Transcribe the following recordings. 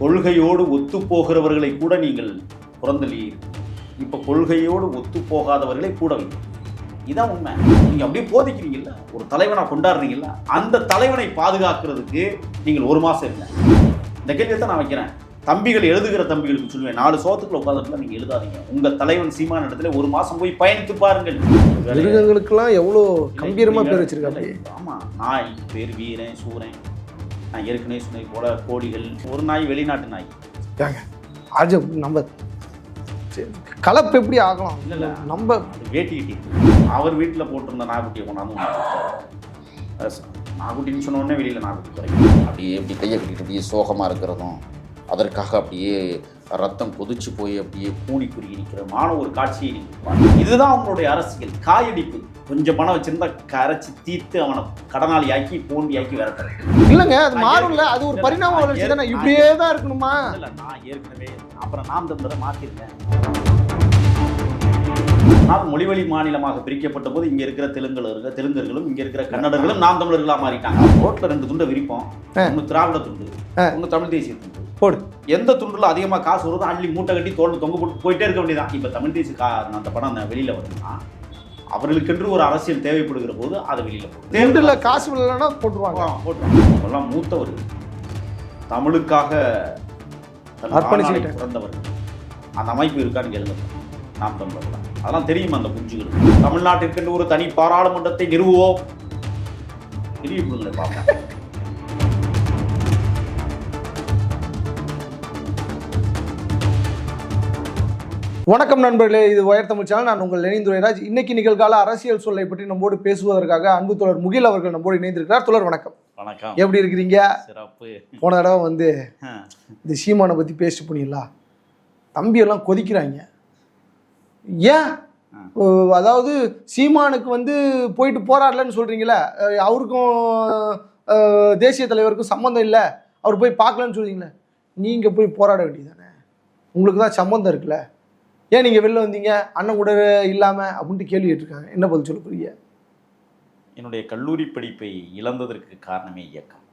கொள்கையோடு ஒத்து போகிறவர்களை கூட நீங்கள் புறந்தள்ளி, இப்போ கொள்கையோடு ஒத்து போகாதவர்களை கூட வைங்க. இதான் உண்மை. நீங்கள் அப்படியே போதிக்கிறீங்கல்ல, ஒரு தலைவனை கொண்டாடுறீங்கல்ல, அந்த தலைவனை பாதுகாக்கிறதுக்கு நீங்கள் ஒரு மாதம் இருங்க. இந்த கேள்வியை தான் நான் வைக்கிறேன். தம்பிகள் எழுதுகிற தம்பிகளுக்கு சொல்லுவேன், 4 சோத்துக்குள்ள உட்காந்துட்டுல நீங்கள் எழுதாதீங்க. உங்கள் தலைவன் சீமான இடத்துல ஒரு மாதம் போய் பயணித்து பாருங்கள். மிருகங்களுக்கெல்லாம் எவ்வளோ கம்பீரமாக பேர் வச்சிருக்காங்க. ஆமாம், நாய் பேர் வீரன் சூரன். நான் ஏற்கனவே சொன்ன போல கோழிகள், ஒரு நாய் வெளிநாட்டு நாய். அது நம்ம கலப்பு எப்படி ஆகலாம்? இல்லை நம்ம வேட்டிக்கிட்டி அவர் வீட்டில் போட்டிருந்த நாய்க்குட்டியை கொண்டாந்து நாய்க்குட்டின்னு சொன்ன உடனே வெளியில் நாய்க்குட்டி குறைக்கும். அப்படியே இப்படி கையை கட்டிட்டு அப்படியே சோகமாக இருக்கிறதும், அதற்காக அப்படியே ரத்தம் கொதிச்சு போய் அப்படியே கூணி குறுகி நிற்கிறமான ஒரு காட்சியை நீங்கள், இதுதான் அவங்களுடைய அரசியல். காயடிப்பு. கொஞ்சம் பணம் வச்சிருந்தா கரைச்சி தீர்த்து அவனை கடனாளி ஆக்கி போண்டி ஆக்கி விரட்டுறேன். இல்லைங்க, அது மாறும்ல, அது ஒரு பரிணாம வளர்ச்சி தானே. இப்படியே தான் இருக்கணுமா? இல்லை, நான் ஏற்கனவே அப்புறம் நாம் தமிழரை மாற்றிருக்கேன். நாம் மொழிவழி மாநிலமாக பிரிக்கப்பட்ட போது இங்கே இருக்கிற தெலுங்கர்களும் இங்கே இருக்கிற கன்னடர்களும் நாம் தமிழர்களாக மாறிட்டாங்க. ரோட்டில் 2 துண்டை விரிப்போம். ஒன்று திராவிட துண்டு, ஒன்று தமிழ் தேசிய துண்டு. போடு. எந்த துண்டுல அதிகமாக காசு வருதோ அள்ளி மூட்டை கட்டி தோல் தொங்க போட்டு போயிட்டே இருக்க வேண்டியதான். இப்போ தமிழ் தேசிய அந்த படம் வெளியில் வருதுன்னா அவர்களுக்கென்று ஒரு அரசியல் தேவைப்படுகிற போது அதை வெளியில் போடும். தேர்தலில் காசு இல்லைன்னா போட்டுருவாங்க. அவங்கெல்லாம் மூத்தவர், தமிழுக்காக பிறந்தவர். அந்த அமைப்பு இருக்கான்னு கேளுங்க. நாம் தமிழர்கள் அதெல்லாம் தெரியும். அந்த குஞ்சுகள் தமிழ்நாட்டிற்கென்று ஒரு தனி பாராளுமன்றத்தை நிறுவுவோம். நிறுவிப்படுங்களை பார்ப்பேன். வணக்கம் நண்பர்களே, இது ஒயர் தமிழ் சேனல். நான் உங்கள் லெனின் துரைராஜ். இன்னைக்கு நிகழ்கால அரசியல் சொல்லை பற்றி நம்மோடு பேசுவதற்காக அன்பு தோழர் முகில் அவர்கள் நம்மோடு இணைந்திருக்கிறார். தோழர் வணக்கம். வணக்கம். எப்படி இருக்கிறீங்க? சிறப்பு. போன தடவை இந்த சீமானை பற்றி பேசிட்டு போனீங்களா? தம்பியெல்லாம் கொதிக்கிறாங்க. ஏன்? அதாவது சீமானுக்கு போயிட்டு போராடலன்னு சொல்றீங்களே, அவருக்கும் தேசிய தலைவருக்கும் சம்மந்தம் இல்லை, அவர் போய் பார்க்கலன்னு சொல்றீங்களே, நீங்க போய் போராட வேண்டியதானே? உங்களுக்கு தான் சம்மந்தம் இருக்குல்ல, ஏன் நீங்கள் வெளில வந்தீங்க அண்ணன் கூட இல்லாமல் அப்படின்ட்டு கேள்வி கேட்டிருக்காங்க. என்ன பதில் சொல்ல போறீங்க? என்னுடைய கல்லூரி படிப்பை இழந்ததற்கு காரணமே இயக்கம்.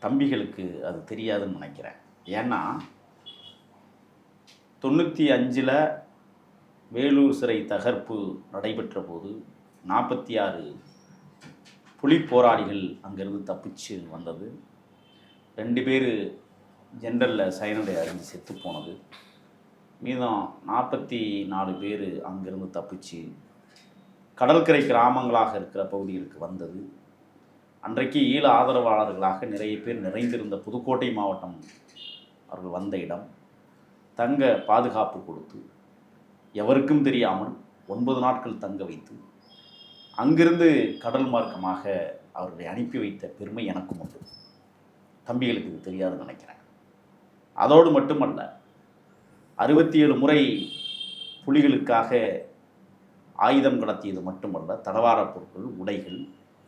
தம்பிகளுக்கு அது தெரியாதுன்னு நினைக்கிறேன். ஏன்னா 95 வேலூர் சிறை தகர்ப்பு நடைபெற்ற போது 46 புலி போராளிகள் அங்கேருந்து தப்பிச்சு வந்தது. 2 பேர் ஜென்ரலில் சைனடை அறிஞ்சு செத்து போனது. மீதம் 44 பேர் அங்கேருந்து தப்பிச்சு கடற்கரை கிராமங்களாக இருக்கிற பகுதிகளுக்கு வந்தது. அன்றைக்கு ஈழ ஆதரவாளர்களாக நிறைய பேர் நிறைந்திருந்த புதுக்கோட்டை மாவட்டம் அவர்கள் வந்த இடம். தங்க பாதுகாப்பு கொடுத்து எவருக்கும் தெரியாமல் 9 நாட்கள் தங்க வைத்து அங்கிருந்து கடல் மார்க்கமாக அவர்களை அனுப்பி வைத்த பெருமை எனக்கும் உண்டு. தம்பிகளுக்கு இது தெரியாதுன்னு நினைக்கிறேன். அதோடு மட்டுமல்ல, 67 முறை புலிகளுக்காக ஆயுதம் கடத்தியது மட்டுமல்ல, தடவார பொருட்கள், உடைகள்,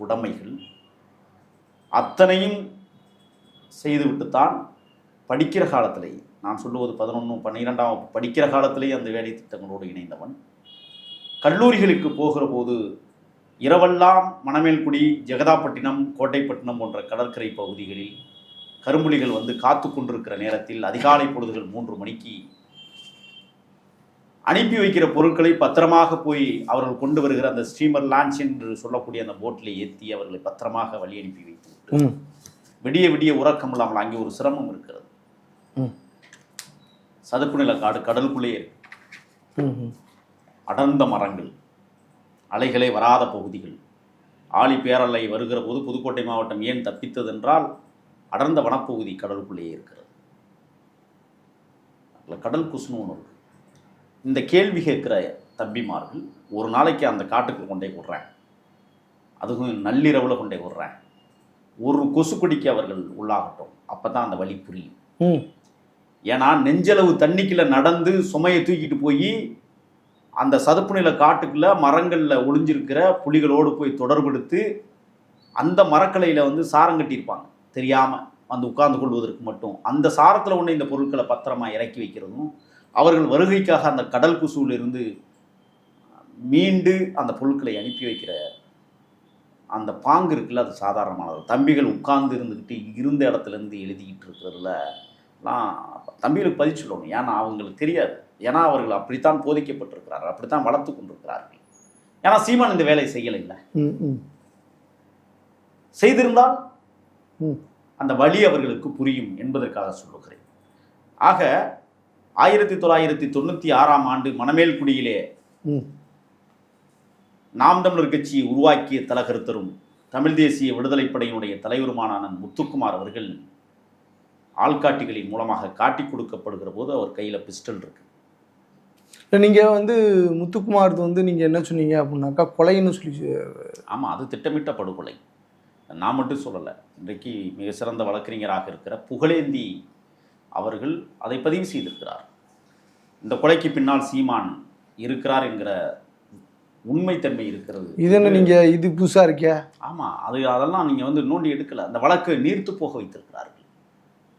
உடைமைகள் அத்தனையும் செய்துவிட்டுத்தான் படிக்கிற காலத்திலேயே, நான் சொல்லுவது 11, 12ஆம் படிக்கிற காலத்திலேயே அந்த வேலை திட்டங்களோடு இணைந்தவன். கல்லூரிகளுக்கு போகிற போது இரவெல்லாம் மணமேல்குடி, ஜெகதாப்பட்டினம், கோட்டைப்பட்டினம் போன்ற கடற்கரை பகுதிகளில் கரும்புலிகள் காத்து கொண்டிருக்கிற நேரத்தில் அதிகாலை பொழுதுகள் 3 மணிக்கு அனுப்பி வைக்கிற பொருட்களை பத்திரமாக போய் அவர்கள் கொண்டு வருகிற அந்த ஸ்டீமர் லான்ச் என்று சொல்லக்கூடிய அந்த போட்டில் ஏற்றி அவர்களை பத்திரமாக வழி அனுப்பி வைத்து விடிய விடிய உறக்கம் இல்லாமல் அங்கே ஒரு சிரமம் இருக்கிறது. சதுப்பு நில காடு, கடலுக்குள்ளே இருக்கு, அடர்ந்த மரங்கள், அலைகளை வராத பகுதிகள். ஆழி பேரலை வருகிற போது புதுக்கோட்டை மாவட்டம் ஏன் தப்பித்தது என்றால் அடர்ந்த வனப்பகுதி கடலுக்குள்ளேயே இருக்கிறது. கடல் குசுன்னு ஒன்று இருக்கு. இந்த கேள்வி கேட்குற தம்பிமார்கள் ஒரு நாளைக்கு அந்த காட்டுக்கு கொண்டே விடுறேன், அதுவும் நள்ளிரவில் கொண்டே விடுறேன், ஒரு கொசுக்குடிக்கு அவர்கள் உள்ளாகட்டும், அப்போ தான் அந்த வழி புரியும். ஏன்னா நெஞ்சளவு தண்ணிக்குள்ளே நடந்து சுமையை தூக்கிட்டு போய் அந்த சதுப்பு நில காட்டுக்குள்ளே மரங்களில் ஒளிஞ்சிருக்கிற புலிகளோடு போய் தொடர்பெடுத்து அந்த மரக்கலையில் சாரம் கட்டியிருப்பாங்க தெரியாமல் உட்கார்ந்து கொள்வதற்கு மட்டும். அந்த சாரத்தில் ஒன்று இந்த பொருட்களை பத்திரமா இறக்கி வைக்கிறதும், அவர்கள் வருகைக்காக அந்த கடல் குசுவிலிருந்து மீண்டு அந்த பொருட்களை அனுப்பி வைக்கிற அந்த பாங்கு இருக்குல்ல, அது சாதாரணமானது. தம்பிகள் உட்கார்ந்து இருந்துக்கிட்டு இருந்த இடத்துலேருந்து எழுதிக்கிட்டு இருக்கிறதுலாம் தம்பிகளுக்கு பதில் சொல்லணும். ஏன்னா அவங்களுக்கு தெரியாது. ஏன்னா அவர்கள் அப்படித்தான் போதிக்கப்பட்டிருக்கிறார்கள், அப்படித்தான் வளர்த்து கொண்டிருக்கிறார்கள். ஏன்னா சீமான் இந்த வேலையை செய்யலை. இல்லை செய்திருந்தால் அந்த வழி அவர்களுக்கு புரியும் என்பதற்காக சொல்லுகிறேன். ஆக 1996ஆம் ஆண்டு மணமேல்குடியிலே நாம் தமிழர் கட்சியை உருவாக்கிய தலகருத்தரும் தமிழ் தேசிய விடுதலை படையினுடைய தலைவருமான அண்ணன் முத்துக்குமார் அவர்கள் ஆள்காட்டிகளின் மூலமாக காட்டி கொடுக்கப்படுகிற போது அவர் கையில் பிஸ்டல் இருக்கு. நீங்கள் வந்து முத்துக்குமாருக்கு வந்து நீங்கள் என்ன சொன்னீங்க அப்படின்னாக்கா கொலைன்னு சொல்லி. ஆமாம், அது திட்டமிட்ட படுகொலை. நான் மட்டும் சொல்லலை, இன்றைக்கு மிக சிறந்த வழக்கறிஞராக இருக்கிற புகழேந்தி அவர்கள் அதை பதிவு செய்திருக்கிறார். இந்த கொலைக்கு பின்னால் சீமான் இருக்கிறார் என்கிற உண்மைத்தன்மை இருக்கிறது. இது என்ன நீங்கள் இது புதுசாக இருக்கியா? ஆமாம், அதெல்லாம் நீங்கள் வந்து நோண்டி எடுக்கலை. அந்த வழக்கை நீர்த்து போக வைத்திருக்கிறார்கள்.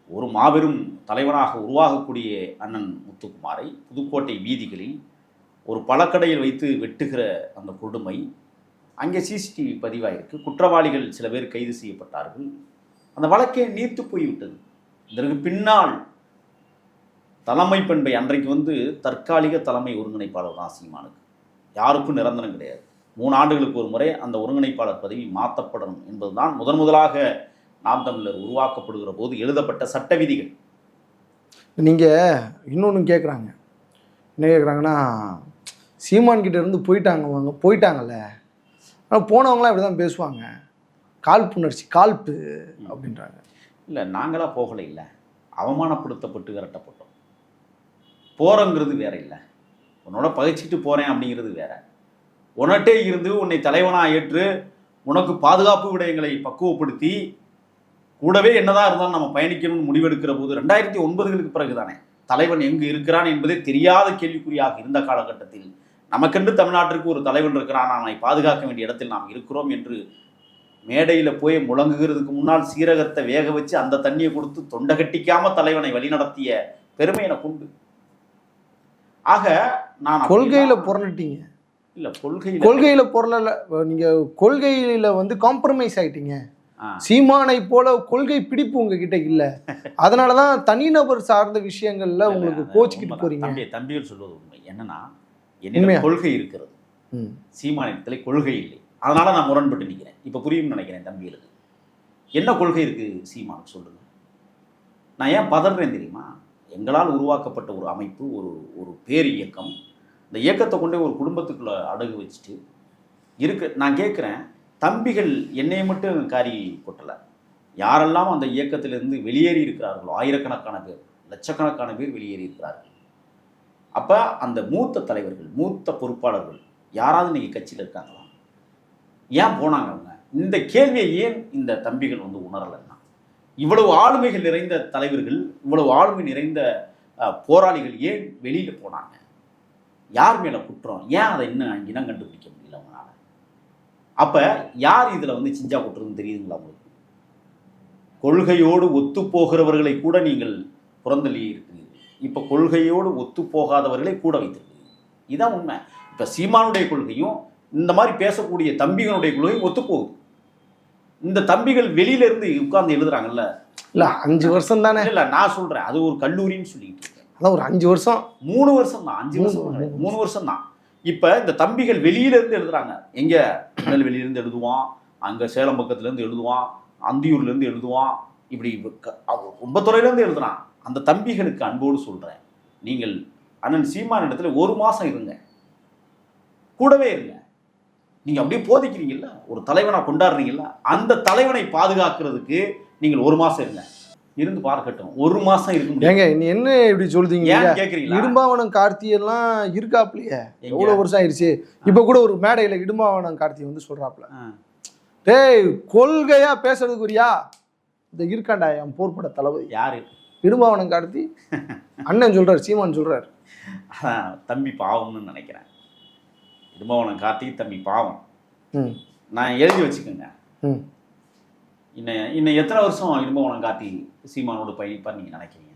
ஒரு மாபெரும் தலைவனாக உருவாகக்கூடிய அண்ணன் முத்துக்குமாரை புதுக்கோட்டை வீதிகளில் ஒரு பழக்கடையில் வைத்து வெட்டுகிற அந்த கொடுமை அங்கே சிசிடிவி பதிவாயிருக்கு. குற்றவாளிகள் சில பேர் கைது செய்யப்பட்டார்கள். அந்த வழக்கே நீர்த்து போய்விட்டது. இதற்கு பின்னால் தலைமை பண்பை அன்றைக்கு வந்து தற்காலிக தலைமை ஒருங்கிணைப்பாளர் தான் சீமானுக்கு. யாருக்கும் நிரந்தரம் கிடையாது. 3 ஆண்டுகளுக்கு ஒரு முறை அந்த ஒருங்கிணைப்பாளர் பதவி மாற்றப்படணும் என்பதுதான் முதலாக நாம் தமிழர் உருவாக்கப்படுகிற போது எழுதப்பட்ட சட்ட விதிகள். நீங்கள் இன்னொன்று கேட்குறாங்க, என்ன கேட்குறாங்கன்னா, சீமான் கிட்ட இருந்து போயிட்டாங்கல்ல, ஆனால் போனவங்களாம் இப்படி தான் பேசுவாங்க, காழ்ப்புணர்ச்சி காழ்ப்பு அப்படின்றாங்க. இல்லை, நாங்களாக போகலை. இல்லை, அவமானப்படுத்தப்பட்டு விரட்டப்பட்டோம். போகிறோங்கிறது வேற. இல்லை, உன்னோட பகைச்சிட்டு போகிறேன் அப்படிங்கிறது வேற. உன்னட்டே இருந்து உன்னை தலைவனாக ஏற்று உனக்கு பாதுகாப்பு விடயங்களை பக்குவப்படுத்தி கூடவே என்னதான் இருந்தாலும் நம்ம பயணிக்கணும்னு முடிவெடுக்கிற போது 2009களுக்கு பிறகு தானே தலைவன் எங்கு இருக்கிறான் என்பதே தெரியாத கேள்விக்குறியாக இருந்த காலகட்டத்தில் நமக்கென்று தமிழ்நாட்டிற்கு ஒரு தலைவன் இருக்கிறான், அவனை பாதுகாக்க வேண்டிய இடத்தில் நாம் இருக்கிறோம் என்று மேடையில் போய் முழங்குகிறதுக்கு முன்னால் சீரகத்தை வேக வச்சு அந்த தண்ணியை கொடுத்து தொண்டை கட்டிக்காம தலைவனை வழிநடத்திய பெருமை எனக்கு உண்டு. ஆக நான் கொள்கையில் புரண்டுட்டீங்க. இல்லை, கொள்கையில் புரளல, நீங்கள் கொள்கையில் வந்து காம்ப்ரமைஸ் ஆகிட்டீங்க. சீமானை போல கொள்கை பிடிப்பு உங்ககிட்ட இல்லை. அதனால தான் தனிநபர் சார்ந்த விஷயங்கள்ல உங்களுக்கு கோச்சிக்கிட்டு போறீங்க. தம்பிகள் சொல்வது உண்மை. என்னன்னா, என்னுடைய கொள்கை இருக்கிறது, சீமானிடத்தில் கொள்கை இல்லை. அதனால நான் முரண்பட்டு நிற்கிறேன். இப்போ புரியும் நினைக்கிறேன் தம்பிகளுக்கு. என்ன கொள்கை இருக்கு சீமான் சொல்லுங்க. நான் ஏன் பதறேன் தெரியுமா? எங்களால் உருவாக்கப்பட்ட ஒரு அமைப்பு, ஒரு பேர் இயக்கம். இந்த இயக்கத்தை கொண்டே ஒரு குடும்பத்துக்குள்ள அடகு வச்சுட்டு இருக்கு. நான் கேட்குறேன், தம்பிகள் என்னை மட்டும் காரி கொட்டலை, யாரெல்லாம் அந்த இயக்கத்திலிருந்து வெளியேறி இருக்கிறார்களோ ஆயிரக்கணக்கான பேர், லட்சக்கணக்கான பேர் வெளியேறி இருக்கிறார்கள். அப்போ அந்த மூத்த தலைவர்கள், மூத்த பொறுப்பாளர்கள் யாராவது இன்னைக்கு கட்சியில் இருக்காங்களா? ஏன் போனாங்க அவங்க? இந்த கேள்வியை ஏன் இந்த தம்பிகள் வந்து உணரலைன்னா, இவ்வளவு ஆளுமைகள் நிறைந்த தலைவர்கள், இவ்வளவு ஆளுமை நிறைந்த போராளிகள் ஏன் வெளியில் போனாங்க? யார் மேலே குற்றம்? ஏன் அதை இன்னும் இனம் கண்டுபிடிக்க முடியல அவங்களால? அப்போ யார் இதில் வந்து சிஞ்சா கொட்டுறதுன்னு தெரியுதுங்களா உங்களுக்கு? கொள்கையோடு ஒத்து போகிறவர்களை கூட நீங்கள் புறந்தள்ளி இருக்கிறீர்கள். இப்போ கொள்கையோடு ஒத்து போகாதவர்களை கூட வைத்திருக்கிறீர்கள். இதுதான் உண்மை. இப்போ சீமானுடைய கொள்கையும் இந்த மாதிரி பேசக்கூடிய தம்பிகளுடைய கொள்கையும் ஒத்து போகுது. இந்த தம்பிகள் வெளியில இருந்து உட்கார்ந்து எழுதுறாங்கல்ல, இல்லை 5 வருஷம் தானே? இல்லை, நான் சொல்கிறேன், அது ஒரு கல்லூரின்னு சொல்லிட்டு இருக்கேன். அதான் ஒரு 5 வருஷம் 3 வருஷம் தான், 5 வருஷம் 3 வருஷம் தான். இப்போ இந்த தம்பிகள் வெளியிலேருந்து எழுதுறாங்க. எங்கே? வெளியிலேருந்து எழுதுவான், அங்கே சேலம் பக்கத்துலேருந்து எழுதுவான், அந்தியூர்லேருந்து எழுதுவான், இப்படி ரொம்ப துறையிலேருந்து எழுதுறான். அந்த தம்பிகளுக்கு அன்போடு சொல்கிறேன், நீங்கள் அண்ணன் சீமான் இடத்துல 1 மாதம் இருங்க, கூடவே இருங்க. நீங்கள் அப்படியே போதிக்கிறீங்கல்ல, ஒரு தலைவனாக கொண்டாடுறீங்கல்ல, அந்த தலைவனை பாதுகாக்கிறதுக்கு நீங்கள் 1 மாதம் இருங்க, இருந்து பார்க்கட்டும். 1 மாதம் இருக்கு. ஏங்க நீ என்ன இப்படி சொல்றீங்க? கேட்குறீங்களா? இடும்பாவனம் கார்த்தி எல்லாம் இருக்காப்லையே, எவ்வளோ வருஷம் ஆயிடுச்சு. இப்போ கூட ஒரு மேடையில் இடும்பாவனம் கார்த்தி வந்து சொல்றாப்ல, டேய் கொள்கையா பேசுறதுக்குரியா இந்த இருக்காண்டா என் போர்பட தளபதி. யாரு? இடும்பாவனம் கார்த்தி அண்ணன் சொல்றாரு, சீமான் சொல்றாரு. தம்பி பாவம்னு நினைக்கிறேன். இடும்பாவனம் கார்த்தி தம்பி பாவம். நான் எழுதி வச்சுக்கோங்க. இன்னும் எத்தனை வருஷம் இடும்பாவனம் கார்த்தி சீமானோடு பயணிப்பார் நீங்க நினைக்கிறீங்க?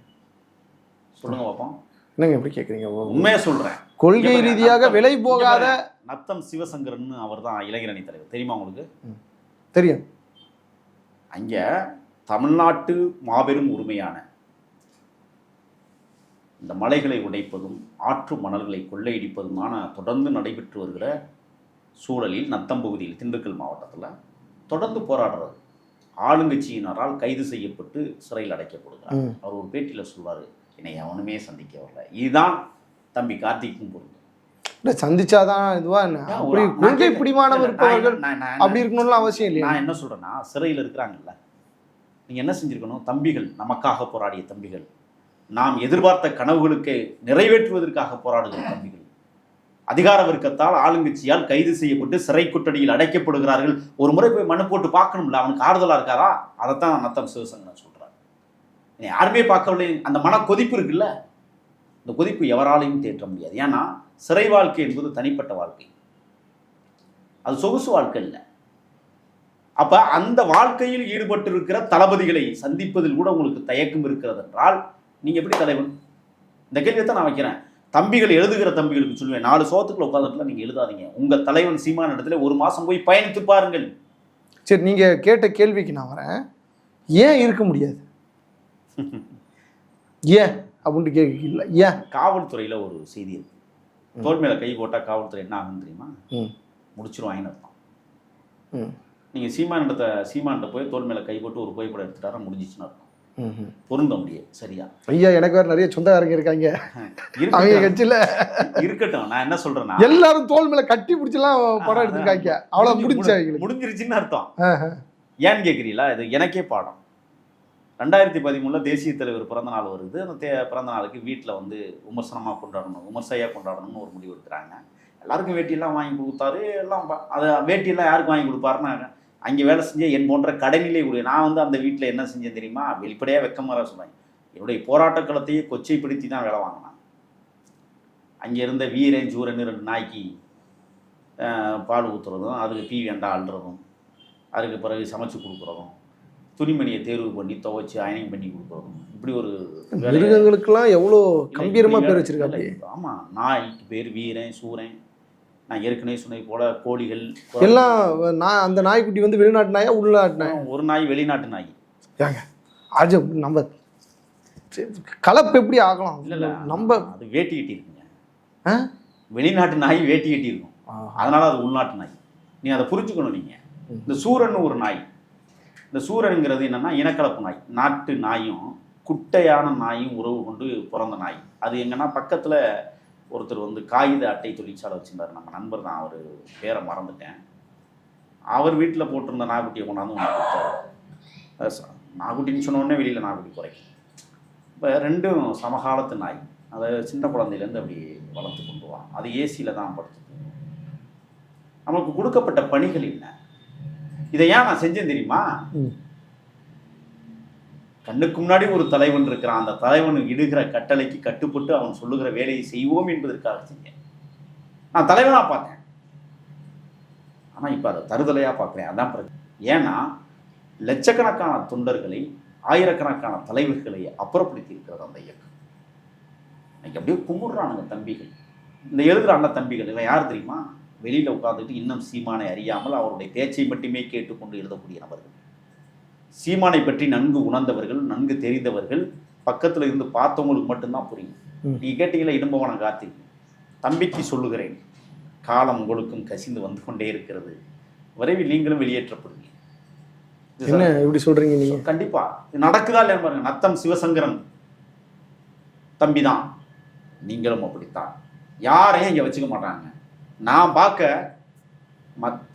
சொல்லுங்க பார்ப்போம். என்னங்க எப்படி கேட்குறீங்க? உண்மையாக சொல்றேன். கொள்கை ரீதியாக விலை போகாத நத்தம் சிவசங்கரன் அவர் தான் இளைஞரணி தலைவர், தெரியுமா உங்களுக்கு? தெரியும். அங்கே தமிழ்நாட்டு மாபெரும் உரிமையான இந்த மலைகளை உடைப்பதும் ஆற்று மணல்களை கொள்ளையடிப்பதுமான தொடர்ந்து நடைபெற்று வருகிற சூழலில் நத்தம் பகுதியில் திண்டுக்கல் மாவட்டத்தில் தொடர்ந்து போராடுறது ஆளுங்கட்சியினரால் கைது செய்யப்பட்டு சிறையில் அடைக்கப்படுகிறார். அவர் ஒரு பேட்டியில் சொல்வார், என்னை அவனுமே சந்திக்க வரல. இதுதான் தம்பி கார்த்திக்கும் பொருள். சந்திச்சாதான் இதுவா அப்படி கொள்கை பிடிமானம் இருப்பவர்கள் அப்படி இருக்கணும்னு அவசியம் இல்லை. நான் என்ன சொல்றேன்னா, சிறையில் இருக்கிறாங்கல்ல, நீங்க என்ன செஞ்சிருக்கணும்? தம்பிகள், நமக்காக போராடிய தம்பிகள், நாம் எதிர்பார்த்த கனவுகளுக்கு நிறைவேற்றுவதற்காக போராடுகிற தம்பிகள் அதிகார வர்க்கத்தால் ஆளுங்கட்சியால் கைது செய்யப்பட்டு சிறை கொட்டடியில் அடைக்கப்படுகிறார்கள். ஒரு முறை போய் மனு போட்டு பார்க்கணும்ல, அவனுக்கு ஆறுதலா இருக்காரா? அதைத்தான் நத்தம் சிவசங்கரன் சொல்றாரு. யாருமே பார்க்கவில்லை. அந்த மன கொதிப்பு இருக்குல்ல, இந்த கொதிப்பு எவராலையும் தேற்ற முடியாது. ஏன்னா சிறை வாழ்க்கை என்பது தனிப்பட்ட வாழ்க்கை, அது சொகுசு வாழ்க்கை இல்லை. அப்ப அந்த வாழ்க்கையில் ஈடுபட்டு இருக்கிற தளபதிகளை சந்திப்பதில் கூட உங்களுக்கு தயக்கம் இருக்கிறது என்றால் நீங்க எப்படி தலைவன்? இந்த கேள்வியை தான் நான் வைக்கிறேன். தம்பிகள் எழுதுகிற தம்பிகளுக்கு சொல்லுவேன், 4 சோத்துக்குள்ள உட்காந்துட்டுல நீங்க எழுதாதீங்க. உங்க தலைவன் சீமான் இடத்துல 1 மாசம் போய் பயணித்து பாருங்கள். சரி, நீங்க கேட்ட கேள்விக்கு நான் வரேன். ஏன் இருக்க முடியாது? ஏன் அப்படின்னு கேட்கல. ஏன்? காவல்துறையில ஒரு செய்தி இருக்கு, தோல் மேல கை போட்டா காவல்துறை என்ன ஆகுன்னு தெரியுமா? முடிச்சிருவாங்கன்னு அர்த்தம். நீங்க சீமான்கிட்ட போய் தோல் மேல கை போட்டு ஒரு புகைப்படம் எடுத்துட்டாரா முடிஞ்சிச்சுன்னு அர்த்தம். பொருந்த முடியாது. சரியா? ஐயா, எனக்கு வேற நிறைய சொந்தக்காரங்க இருக்காங்க அவங்க கட்சியில. இருக்கட்டும், நான் என்ன சொல்றேன்னா, எல்லாரும் தோல் மேல கட்டி பிடிச்சலாம் படம் எடுத்திருக்காங்க. அவ்வளவு முடிஞ்சிருச்சுன்னு அர்த்தம். ஏன்னு கேட்குறீங்களா? இது எனக்கே பாடம். 2013 தேசிய தலைவர் பிறந்த நாள் வருது. அந்த பிறந்த நாளுக்கு வீட்டில் வந்து விமர்சனமாக கொண்டாடணும், விமர்சையாக கொண்டாடணும்னு ஒரு முடிவு எடுக்கிறாங்க. எல்லாருக்கும் வேட்டியெல்லாம் வாங்கி கொடுத்தாரு. எல்லாம் அதை வேட்டியெல்லாம் யாருக்கு வாங்கி கொடுப்பாருன்னா, அங்கே வேலை செஞ்ச என் போன்ற கடைநிலை உடைய நான் வந்து அந்த வீட்டில் என்ன செஞ்சேன் தெரியுமா? வெளிப்படையாக வெக்கமாக சொல்லுவாங்க, என்னுடைய போராட்ட களத்தையே கொச்சைப்படுத்தி தான் வேலை வாங்கினான். அங்கே இருந்த வீரன் ஜூரன் 2 நாய்க்கு பால் ஊற்றுறதும், அதுக்கு டீ வேண்டா அள்ளுறதும், அதுக்கு பிறகு சமைச்சு கொடுக்குறதும், துணிமணியை தேர்வு பண்ணி துவைச்சி அயனிங் பண்ணி கொடுக்குறதும், இப்படி ஒரு மிருகங்களுக்கெல்லாம் எவ்வளோ கம்பீரமாக பேர் வச்சிருக்காங்க. ஆமாம், நாய்க்கு பேர் வீரன் சூரன். நான் ஏற்கனவே சொன்னது போல கோழிகள் எல்லாம். நான் அந்த நாய்க்குட்டி வந்து வெளிநாட்டு நாயா உள்நாட்டு நாய்? ஒரு நாய் வெளிநாட்டு நாய். ஏங்க அது நம்ம கலப்பு எப்படி ஆகலாம்? இல்லை நம்ம அது வேட்டி கட்டி இருக்குங்க. வெளிநாட்டு நாய் வேட்டி கட்டி இருக்கும், அதனால அது உள்நாட்டு நாய். நீ அதை புரிஞ்சுக்கணும். நீங்கள் இந்த சூரன் ஒரு நாய், இந்த சூரனுங்கிறது என்னன்னா இனக்கலப்பு நாய். நாட்டு நாயும் குட்டையான நாயும் உறவு கொண்டு பிறந்த நாய். அது எங்கன்னா பக்கத்தில் ஒருத்தர் வந்து காகித அட்டை தொழிற்சாலை வச்சுருந்தார், நம்ம நண்பர் தான், அவர் பேரை மறந்துட்டேன். அவர் வீட்டில் போட்டிருந்த நாய்க்குட்டியை கொண்டாந்து ஒன்று கொடுத்தாரு. நாய்க்குட்டின்னு சொன்னோடனே வெளியில் நாய்க்குட்டி குறைக்கும். இப்போ ரெண்டும் சமகாலத்து நாய். அதை சின்ன குழந்தையிலேருந்து அப்படி வளர்த்து கொண்டு வா. அது ஏசியில் தான் படுத்து. நமக்கு கொடுக்கப்பட்ட பணிகள் என்ன? இதை ஏன் நான் செஞ்சேன் தெரியுமா? கண்ணுக்கு முன்னாடி ஒரு தலைவன் இருக்கிறான், அந்த தலைவன் இடுகிற கட்டளைக்கு கட்டுப்பட்டு அவன் சொல்லுகிற வேலையை செய்வோம் என்பதற்காக செஞ்சேன். நான் தலைவனா பார்த்தேன், ஆனால் இப்போ அதை தருதலையாக பார்க்குறேன். அதான் பிரச்சனை. ஏன்னா லட்சக்கணக்கான தொண்டர்களை, ஆயிரக்கணக்கான தலைவர்களை அப்புறப்படுத்தி இருக்கிறது அந்த இயக்கம். இன்னைக்கு அப்படியே கும்பிடுறானுங்க தம்பிகள். இந்த எழுதுறாங்க தம்பிகள், இவன் யார் தெரியுமா? வெளியில் உட்காந்துட்டு இன்னும் சீமானை அறியாமல் அவருடைய பேச்சை மட்டுமே கேட்டுக்கொண்டு எழுதக்கூடிய நபர்கள். சீமானை பற்றி நன்கு உணர்ந்தவர்கள், நன்கு தெரிந்தவர்கள், பக்கத்தில் இருந்து பார்த்தவங்களுக்கு மட்டும்தான் புரியும். நீ கேட்டீங்களா இடும்பவன கார்த்திக், தம்பிக்கு சொல்லுகிறேன், காலம் உங்களுக்கும் கசிந்து வந்து கொண்டே இருக்கிறது. விரைவில் நீங்களும் வெளியேற்றப்படுவீங்க. என்ன எப்படி சொல்றீங்க நீங்க? கண்டிப்பா நடக்குதா இல்லையா பாருங்க. நத்தம் சிவசங்கரன் தம்பி தான், நீங்களும் அப்படித்தான். யாரையும் இங்கே வச்சுக்க மாட்டாங்க. நான் பார்க்க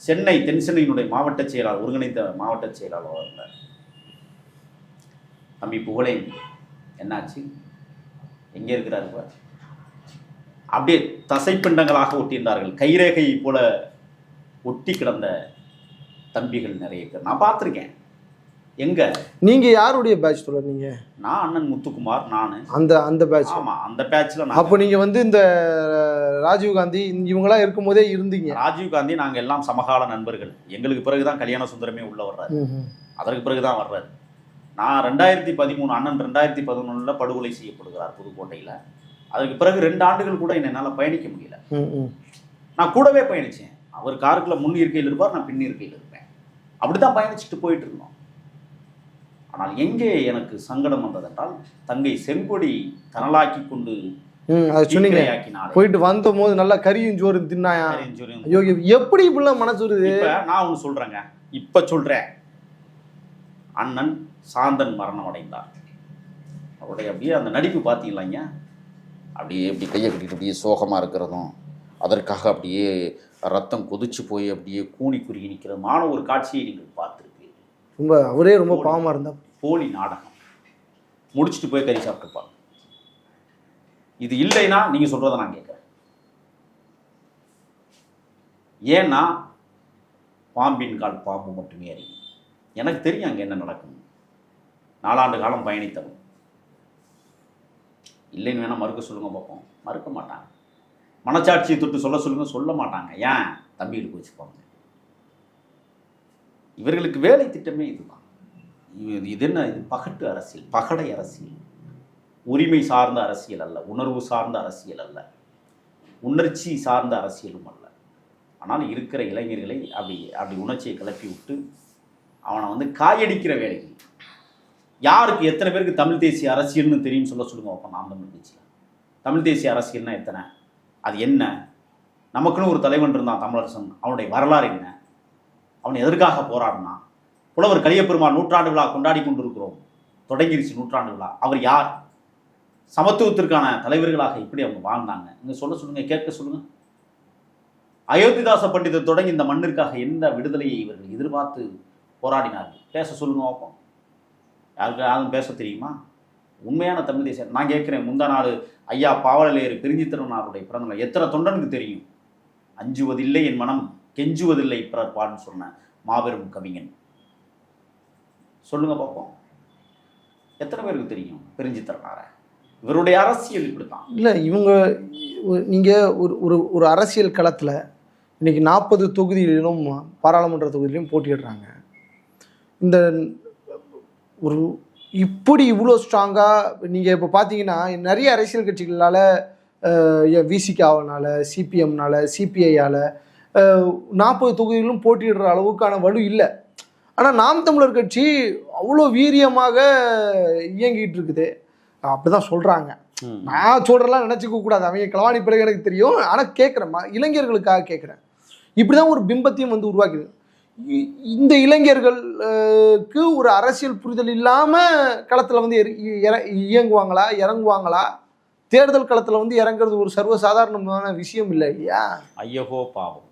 சென்னை தென் சென்னையினுடைய மாவட்ட செயலாளர், ஒருங்கிணைந்த மாவட்ட செயலாளர் இருந்தார் தம்பி புகழேன். என்னாச்சு? எங்கே இருக்கிறார்? அப்படியே தசைப்பிண்டங்களாக ஒட்டியிருந்தார்கள். கைரேகையை போல ஒட்டி கிடந்த தம்பிகள் நிறைய பேர் நான் பார்த்துருக்கேன். எங்க நீங்க யாருடைய பேட்ச் சொல்றீங்க? நான் அண்ணன் முத்துக்குமார், நான் அந்த பேட்ச். ஆமா, அந்த பேட்ச்ல. அப்போ நீங்க வந்து இந்த ராஜீவ்காந்தி இவங்களாம் இருக்கும்போதே இருந்தீங்க? ராஜீவ்காந்தி நாங்கள் எல்லாம் சமகால நண்பர்கள். எங்களுக்கு பிறகுதான் கல்யாண சுந்தரமே உள்ள வர்றாரு, அதற்கு பிறகுதான் வர்றாரு. நான் 2013, அண்ணன் 2011 படுகொலை செய்யப்படுகிறார் புதுக்கோட்டையில். அதுக்கு பிறகு 2 ஆண்டுகள் கூட என்னால் பயணிக்க முடியல. நான் கூடவே பயணித்தேன். அவர் காருக்குள்ள முன் இருக்கையில் இருப்பார், நான் பின் இருக்கையில் இருப்பேன். அப்படிதான் பயணிச்சுட்டு போயிட்டு இருந்தோம். ஆனால் எங்கே எனக்கு சங்கடம் வந்ததென்றால், தங்கை செங்கொடி தனலாக்கி கொண்டு அது சொன்னீங்க. தீக்கிரையாக்கினாளே. போயிட்டு வந்த போது நல்லா கறியும் சோறு தின்னாயா? கரிஞ்சொரி. ஐயோ எப்படி இப்படிலாம் மனசு வருது? இப்ப நான் ஒன்று சொல்றேங்க, இப்ப சொல்றேன். அண்ணன் சாந்தன் மரணம் அடைந்தார். அவருடைய அப்படியே அந்த நடிப்பு பார்த்தீங்களாங்க, அப்படியே இப்படி கையை கட்டிட்டு அப்படியே சோகமாக இருக்கிறதும், அதற்காக அப்படியே ரத்தம் கொதிச்சு போய் அப்படியே கூனி குறுகி நிற்கிறதுமான ஒரு காட்சியை நீங்கள் பார்த்துருப்பீங்க. ரொம்ப அவரே ரொம்ப பாவமாக இருந்தா. போலி நாடகம் முடிச்சுட்டு போய் கறி சாப்பிட்டுப்பாங்க. இது இல்லைன்னா நீங்கள் சொல்கிறத நான் கேட்குறேன். ஏன்னா பாம்பின் கால் பாம்பு மட்டுமே அறியும். எனக்கு தெரியும் அங்கே என்ன நடக்கும். 4 ஆண்டு காலம் பயணித்தவன். இல்லைன்னு வேணால் மறுக்க சொல்லுங்க பார்ப்போம். மறுக்க மாட்டாங்க. மனச்சாட்சியை தொட்டு சொல்ல சொல்லுங்க, சொல்ல மாட்டாங்க. ஏன்? தம்பிகளுக்கு வச்சுப்பாங்க. இவர்களுக்கு வேலை திட்டமே இதுதான். இது என்ன? இது பகட்டு அரசியல், பகடை அரசியல். உரிமை சார்ந்த அரசியல் அல்ல, உணர்வு சார்ந்த அரசியல் அல்ல, உணர்ச்சி சார்ந்த அரசியலும் அல்ல. ஆனால் இருக்கிற இளைஞர்களை அப்படி உணர்ச்சியை கிளப்பி விட்டு அவனை வந்து காயடிக்கிற வேலைகள். யாருக்கு எத்தனை பேருக்கு தமிழ் தேசிய அரசியல்னு தெரியும் சொல்ல சொல்லுங்க பார்ப்போம். நாம் தமிழ் கட்சியில் தமிழ் தேசிய அரசியல்னா எத்தனை? அது என்ன? நமக்குன்னு ஒரு தலைவன் இருந்தான் தமிழரசன். அவனுடைய வரலாறு என்ன? அவன் எதற்காக போராடினான்? புலவர் கலியபெருமாள் 100 விழா கொண்டாடி கொண்டிருக்கிறோம். தொடங்கிருச்சு 100 விழா. அவர் யார்? சமத்துவத்திற்கான தலைவர்களாக எப்படி அவங்க வாழ்ந்தாங்க? இங்கே சொல்ல சொல்லுங்க, கேட்க சொல்லுங்க. அயோத்திதாச பண்டிதர் தொடங்கி இந்த மண்ணிற்காக எந்த விடுதலையை இவர்கள் எதிர்பார்த்து போராடினார்கள்? பேச சொல்லுங்க பார்ப்போம். யாரும் பேச தெரியுமா? உண்மையான தமிழ் தேசியம். நான் கேட்குறேன், முந்தா நாள் ஐயா பாவலரேறு பிரிஞ்சித்திரனாருடைய பிறந்தநாள் எத்தனை தொண்டனுக்கு தெரியும்? அஞ்சுவதில்லை என் மனம், கெஞ்சுவதில்லை பிறர் பான்னு சொன்ன மாபெரும் கவிஞன். சொல்லுங்க பார்ப்போம், எத்தனை பேருக்கு தெரியும் பிரிஞ்சித்திரனார? இவருடைய அரசியல் இப்படித்தான். இல்லை, இவங்க நீங்கள் ஒரு அரசியல் களத்தில் இன்னைக்கு 40 தொகுதிகளிலும் பாராளுமன்ற தொகுதியிலும் போட்டியிடுறாங்க. இந்த ஒரு இப்படி இவ்வளோ ஸ்ட்ராங்காக நீங்கள் இப்போ பார்த்தீங்கன்னா நிறைய அரசியல் கட்சிகளால், விசிகாவனால், சிபிஎம்னால், சிபிஐயால் 40 தொகுதிகளிலும் போட்டியிடுற அளவுக்கான வலு இல்லை. ஆனால் நாம் தமிழர் கட்சி அவ்வளோ வீரியமாக இயங்கிட்டு இருக்குது. அப்படி தான் சொல்கிறாங்க. நான் சொல்கிறலாம் நினச்சிக்க கூடாது, அவங்க களவாணி பிறகு எனக்கு தெரியும். ஆனால் கேட்குறேன், இளைஞர்களுக்காக கேட்குறேன். இப்படி தான் ஒரு பிம்பத்தையும் வந்து உருவாக்கிது. இந்த இளைஞர்களுக்கு ஒரு அரசியல் புரிதல் இல்லாமல் களத்தில் வந்து இயங்குவாங்களா, இறங்குவாங்களா? தேர்தல் களத்தில் வந்து இறங்குறது ஒரு சர்வசாதாரணமான விஷயம் இல்லை இல்லையா? ஐயகோ பாவம்.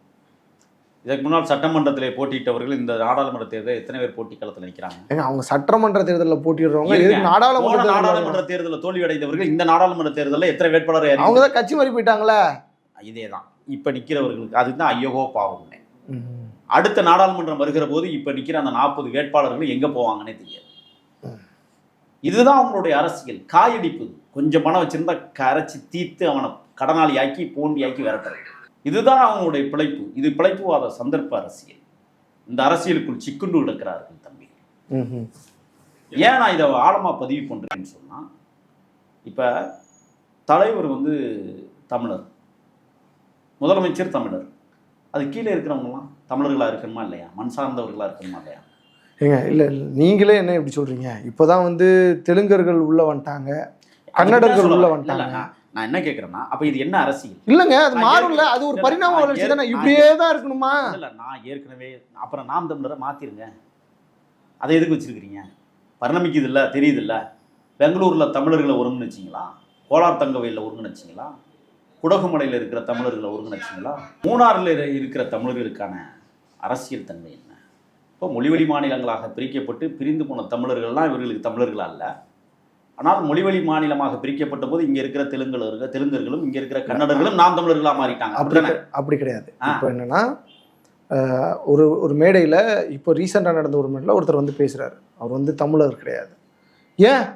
இதற்கு முன்னால் சட்டமன்றத்தில் போட்டியிட்டவர்கள் இந்த நாடாளுமன்ற தேர்தலில் எத்தனை பேர் போட்டி களத்தில் நிற்கிறாங்க? ஏங்க, அவங்க சட்டமன்ற தேர்தலில் போட்டிடுறவங்க நாடாளுமன்ற தேர்தலில் தோல்வி அடைந்தவர்கள் இந்த நாடாளுமன்ற தேர்தலில் எத்தனை வேட்பாளர்? அவங்க தான் கட்சி மாறி போயிட்டாங்களே. இதே தான் இப்போ நிற்கிறவர்களுக்கு. அதுதான் ஐயகோ பாவம். அடுத்த நாடாளுமன்றம் வருகிற போது இப்போ நிற்கிற அந்த 40 வேட்பாளர்கள் எங்கே போவாங்கன்னே தெரியாது. இதுதான் அவங்களுடைய அரசியல். காயடிப்பு. கொஞ்சம் பணம் வச்சிருந்தா கரைச்சி தீர்த்து அவனை கடனாளியாக்கி போண்டியாக்கி விரட்டுறது. இதுதான் அவங்களுடைய பிழைப்பு. இது பிழைப்புவாத சந்தர்ப்ப அரசியல். இந்த அரசியலுக்குள் சிக்குண்டு கிடக்கிறார்கள் தம்பி. ஏன் நான் இதை ஆழமாக பதிவு பண்ணுறேன்னு சொன்னால், இப்போ தலைவர் வந்து தமிழர், முதலமைச்சர் தமிழர், அது கீழே இருக்கிறவங்கலாம் தமிழர்களாக இருக்கணுமா இல்லையா? மண் சார்ந்தவர்களாக இருக்கணுமா இல்லையா? ஏங்க இல்லை, நீங்களே என்ன இப்படி சொல்கிறீங்க? இப்போ தான் வந்து தெலுங்கர்கள் உள்ளே வந்துட்டாங்க, கன்னடர்கள் உள்ளே வந்துட்டாங்க. நான் என்ன கேட்குறேன்னா, அப்போ இது என்ன அரசியல்? இல்லைங்க, அது மாறும்ல. அது ஒரு பரிணாம வளர்ச்சி தானே. இப்படியே தான் இருக்கணுமா? இல்லை, நான் ஏற்கனவே அப்புறம் நாம் தமிழரை மாற்றிருங்க. அதை எதுக்கு வச்சுருக்கிறீங்க? பரிணமிக்குது இல்லை, தெரியுது இல்லை? பெங்களூரில் தமிழர்களை ஒருங்கிணைச்சிங்களா? கோலார் தங்கவையில் ஒருங்கிணைச்சிங்களா? குடகுமலையில் இருக்கிற தமிழர்களை ஒருங்கிணைச்சிங்களா? மூணாறில் இருக்கிற தமிழர்களுக்கான அரசியல் தன்மை என்ன? இப்போ மொழிவழி மாநிலங்களாக பிரிக்கப்பட்டு பிரிந்து போன தமிழர்கள்லாம் இவர்களுக்கு தமிழர்களா இல்லை. ஆனால் மொழிவழி மாநிலமாக பிரிக்கப்பட்ட போது இங்கே இருக்கிற தெலுங்கர்களும் இங்கே இருக்கிற கன்னடர்களும் நாம் தமிழர்களாக மாறிட்டாங்க. அப்படி கிடையாது. இப்போ என்னன்னா, ஒரு மேடையில் இப்போ ரீசெண்டாக நடந்த ஒரு மேடையில் ஒருத்தர் வந்து பேசுகிறாரு. அவர் வந்து தமிழர் கிடையாது. ஏன்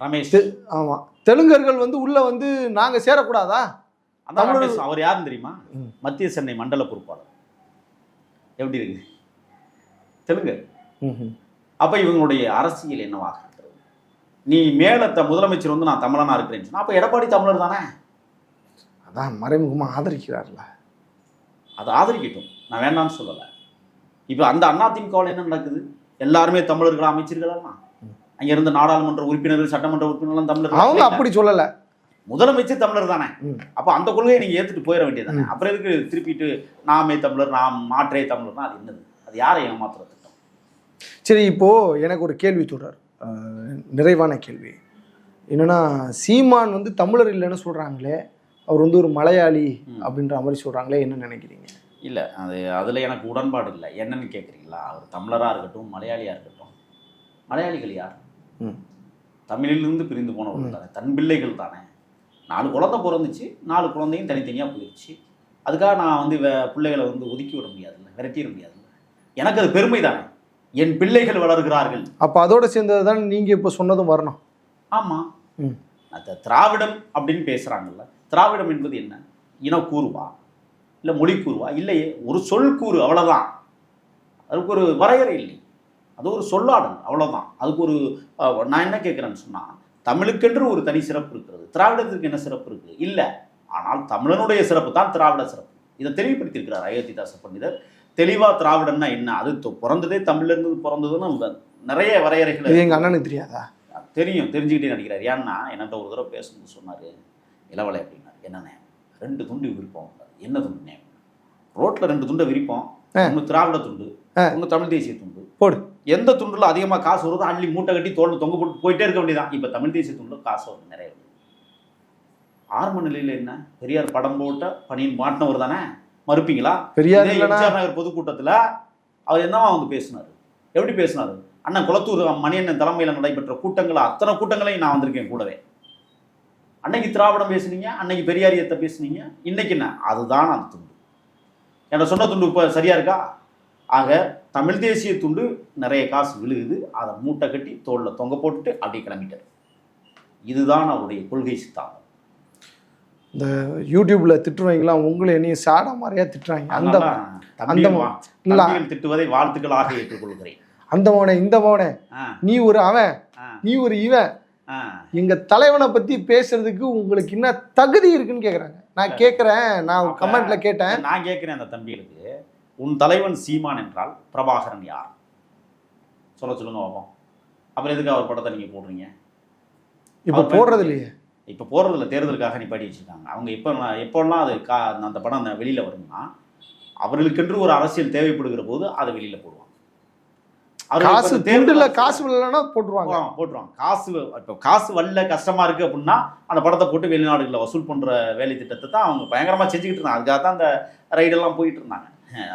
ரமேஷ்? ஆமாம், தெலுங்கர்கள் வந்து உள்ளே வந்து நாங்கள் சேரக்கூடாதா? தமிழ். அவர் யாருன்னு தெரியுமா? மத்திய சென்னை மண்டல பொறுப்பாளர். எப்படி இருக்கு தெலுங்கு? அப்ப இவங்களுடைய அரசியல் என்னவாக இருக்கிறது? நீ மேல முதலமைச்சர் வந்து நான் தமிழனா இருக்கிறேன்னு சொன்னா அப்ப எடப்பாடி தமிழர் தானே? அதான் மறைமுகமாக ஆதரிக்கிறார்ல. அதை ஆதரிக்கட்டும், நான் வேண்டாம்னு சொல்லலை. இப்போ அந்த அதிமுகவில் என்ன நடக்குது? எல்லாருமே தமிழர்கள் அமைச்சர்களா? அங்க இருந்த நாடாளுமன்ற உறுப்பினர்கள், சட்டமன்ற உறுப்பினர்கள் தமிழர்கள். அவங்க அப்படி சொல்லல. முதலமைச்சர் தமிழர் தானே. அப்ப அந்த கொள்கையை நீங்க ஏத்துட்டு போயிட வேண்டியதானே. அப்புறம் எதுக்கு திருப்பிட்டு நாமே தமிழர், நாம் மாற்றே தமிழர்னா அது என்னது? அது யாரை ஏமாத்துற திட்டம்? சரி, இப்போ எனக்கு ஒரு கேள்வி தொடர், நிறைவான கேள்வி என்னன்னா, சீமான் வந்து தமிழர் இல்லைன்னு சொல்றாங்களே, அவர் வந்து ஒரு மலையாளி அப்படின்ற மாதிரி சொல்றாங்களே, என்ன நினைக்கிறீங்க? இல்லை, அதில் எனக்கு உடன்பாடு இல்லை. என்னன்னு கேட்குறீங்களா? அவர் தமிழராக இருக்கட்டும், மலையாளியாக இருக்கட்டும், மலையாளிகள் யார்? தமிழிலிருந்து பிரிந்து போனவர்கள் தானே, தன் பிள்ளைகள் தானே. 4 குழந்தை பிறந்துச்சு, 4 குழந்தையும் தனித்தனியாக போயிடுச்சு. அதுக்காக நான் வந்து பிள்ளைகளை வந்து ஒதுக்கி விட முடியாதுல்ல, விரட்டிட முடியாதுல்ல. எனக்கு அது பெருமை தானே, என் பிள்ளைகள் வளர்கிறார்கள். அப்போ அதோட சேர்ந்தது தான் நீங்கள் இப்போ சொன்னதும் வரணும். ஆமாம், அந்த திராவிடம் அப்படின்னு பேசுகிறாங்கல்ல, திராவிடம் என்பது என்ன? இனக்கூறுவா இல்லை மொழிக்கூறுவா? இல்லையே, ஒரு சொல் கூறு, அவ்வளோதான். அதுக்கு ஒரு வரையறை இல்லை, அது ஒரு சொல்லாடல், அவ்வளோதான். அதுக்கு ஒரு நான் என்ன கேட்குறேன்னு சொன்னால், தமிழுக்கென்று ஒரு தனி சிறப்பு இருக்கிறது, திராவிடத்திற்கு என்ன சிறப்பு இருக்குது? இல்லை. ஆனால் தமிழனுடைய சிறப்பு தான் திராவிட சிறப்பு. இதை தெளிவுபடுத்தியிருக்கிறார் அயோத்திதாச பண்டிதர். தெளிவாக திராவிடம்னா என்ன, அது பிறந்ததே தமிழ்லேருந்து பிறந்ததுன்னு நிறைய வரையறைகள். எங்கள் அண்ணனுக்கு தெரியாதா? தெரியும், தெரிஞ்சுக்கிட்டே நடிக்கிறார். ஏன்னா என்கிட்ட ஒரு தடவை பேசும்போது சொன்னார், இளவலை அப்படின்னாரு. என்னண்ணே 2 துண்டு விரிப்போம். என்ன துண்டுண்ணே? ரோட்டில் 2 துண்டை விரிப்போம். ஒன்று திராவிட துண்டு, ஒன்று தமிழ் தேசிய துண்டு. போடு. எந்த துண்டில் அதிகமாக காசு வருதோ அள்ளி மூட்டை கட்டி தோல் தொங்க போட்டு போயிட்டே இருக்க வேண்டியதான். இப்போ தமிழ் தேசிய துண்டில் காசு வருது நிறைய. ஆரம்ப நிலையில் என்ன, பெரியார் படம் போட்ட பணியின் மாட்டினவர் தானே, மறுப்பீங்களா? பெரியார் எம்ஜிஆர் நகர் பொதுக்கூட்டத்தில் அவர் என்னவா வந்து பேசினார்? எப்படி பேசினார்? அண்ணன் குளத்தூர் மணியண்ணன் தலைமையில் நடைபெற்ற கூட்டங்கள், அத்தனை கூட்டங்களையும் நான் வந்திருக்கேன் கூடவே. அன்னைக்கு திராவிடம் பேசுனீங்க, அன்னைக்கு பெரியாரியத்தை பேசுனீங்க, இன்னைக்கு என்ன? அதுதான் அந்த துண்டு. என்ன சொன்ன துண்டு இப்போ சரியா இருக்கா? ஆக தமிழ் தேசிய துண்டு நிறைய காசு விழுகுது, அதை மூட்டை கட்டி தோளில் தொங்க போட்டுட்டு அப்படியே கிளம்பிட்டார். இதுதான் அவருடைய கொள்கை சித்தாந்தம். இந்த யூடியூப்ல திட்டுவாங்களா, உங்களை என்னையும் சாடா மாதிரியா திட்டுறாங்க. அந்த திட்டுவதை வாழ்த்துக்களாக ஏற்றுக்கொள்கிறேன். அந்த மோனே, இந்த மோனே, நீ ஒரு அவன், நீ ஒரு இவன், எங்க தலைவனை பத்தி பேசுறதுக்கு உங்களுக்கு என்ன தகுதி இருக்குன்னு கேக்குறாங்க. நான் கேட்கிறேன், நான் கமெண்ட்ல கேட்டேன். நான் கேட்கிறேன் அந்த தம்பிகளுக்கு, உன் தலைவன் சீமான் என்றால் பிரபாகரன் யார்? சொல்லுங்க பாப்போம். அப்புறம் எதுக்கு அவர் படத்தை நீங்க போடுறீங்க? இப்ப போடுறது இல்லையே. இப்போ போடுறதில்ல, தேர்தலுக்காக நிப்பாட்டி வச்சுருக்காங்க. அவங்க எப்போல்லாம் அது அந்த படம் வெளியில் வரும்னா, அவர்களுக்கென்று ஒரு அரசியல் தேவைப்படுகிற போது அதை வெளியில் போடுவாங்க. காசு தேர்தல காசு வரலன்னா போட்டுருவாங்க. காசு இப்போ காசு வரல, கஷ்டமா இருக்கு அப்படின்னா அந்த படத்தை போட்டு வெளிநாடுகளில் வசூல் பண்ற வேலை திட்டத்தை தான் அவங்க பயங்கரமா செஞ்சுக்கிட்டு இருந்தாங்க. அதுக்காக தான் அந்த ரைடெல்லாம் போயிட்டு இருந்தாங்க.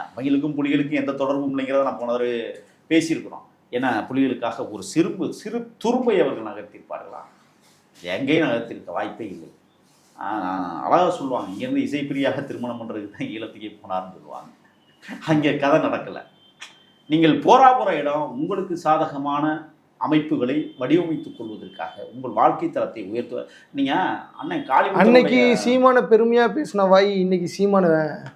அவங்களுக்கும் புலிகளுக்கும் எந்த தொடர்பும் இல்லைங்கிறத நான் போன தடவை பேசியிருக்கிறோம். ஏன்னா புலிகளுக்காக ஒரு சிறு துரும்பை அவர்கள் நகர்த்தியிருப்பார்களா? எங்கேயும் நகர்த்திருக்க வாய்ப்பே இல்லை. அழகாக சொல்லுவாங்க, இங்கேருந்து இசைப்பிரியாக திருமணம் பண்ணுறதுக்கு தான் ஈழத்துக்கே போனார்னு சொல்லுவாங்க. அங்கே கதை நடக்கலை. நீங்கள் போற இடம் உங்களுக்கு சாதகமான அமைப்புகளை வடிவமைத்துக் கொள்வதற்காக உங்கள் வாழ்க்கை தரத்தை உயர்த்துவ. நீங்க அண்ணன் அன்னைக்கு சீமான பெருமையா பேசின வாய் இன்னைக்கு சீமான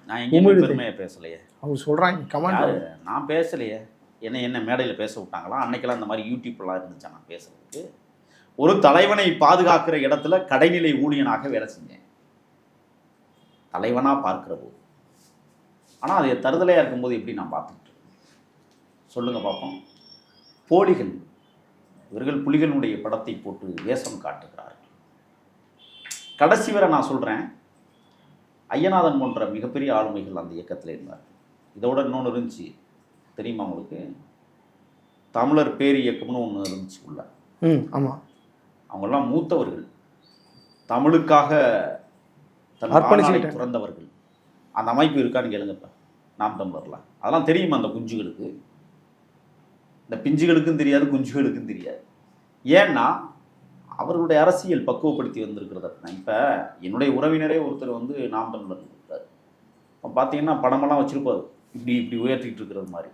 நான் எங்கேயுமே பெருமையா பேசலையே. அவங்க சொல்றாங்க கமெண்ட். நான் பேசலையே. என்ன மேடையில் பேச விட்டாங்களா? அன்னைக்கெல்லாம் இந்த மாதிரி யூடியூப்லாம் இருந்துச்சா நான் பேசுறதுக்கு? ஒரு தலைவனை பாதுகாக்கிற இடத்துல கடைநிலை ஊழியனாக வேலை செஞ்சேன், தலைவனா பார்க்கிற போது. ஆனால் அது தருதலையா இருக்கும்போது எப்படி நான் பார்த்துட்டு சொல்லுங்க பார்ப்போம். போலிகள் இவர்கள் புலிகளுடைய படத்தை போட்டு வேஷம் காட்டுகிறார்கள். கடைசி வரை நான் சொல்றேன், ஐயநாதன் போன்ற மிகப்பெரிய ஆளுமைகள் அந்த இயக்கத்தில் இருந்தார். இதோட இன்னொன்று இருந்துச்சு தெரியுமா உங்களுக்கு? தமிழர் பேர் இயக்கம்னு ஒன்று இருந்துச்சு உள்ள. ஆமாம், அவங்கெல்லாம் மூத்தவர்கள், தமிழுக்காக பிறந்தவர்கள். அந்த அமைப்பு இருக்கான்னு கேளுங்கப்ப நாம் தமிழர்லாம். அதெல்லாம் தெரியுமா அந்த குஞ்சுகளுக்கு? இந்த பிஞ்சுகளுக்கும் தெரியாது, குஞ்சுகளுக்கும் தெரியாது. ஏன்னா அவர்களுடைய அரசியல் பக்குவப்படுத்தி வந்திருக்கிறது. இப்போ என்னுடைய உறவினரே ஒருத்தர் வந்து நாம் தமிழர் இருக்கார். இப்போ பார்த்தீங்கன்னா படமெல்லாம் வச்சுருப்பார், இப்படி இப்படி உயர்த்திக்கிட்டு இருக்கிறது மாதிரி.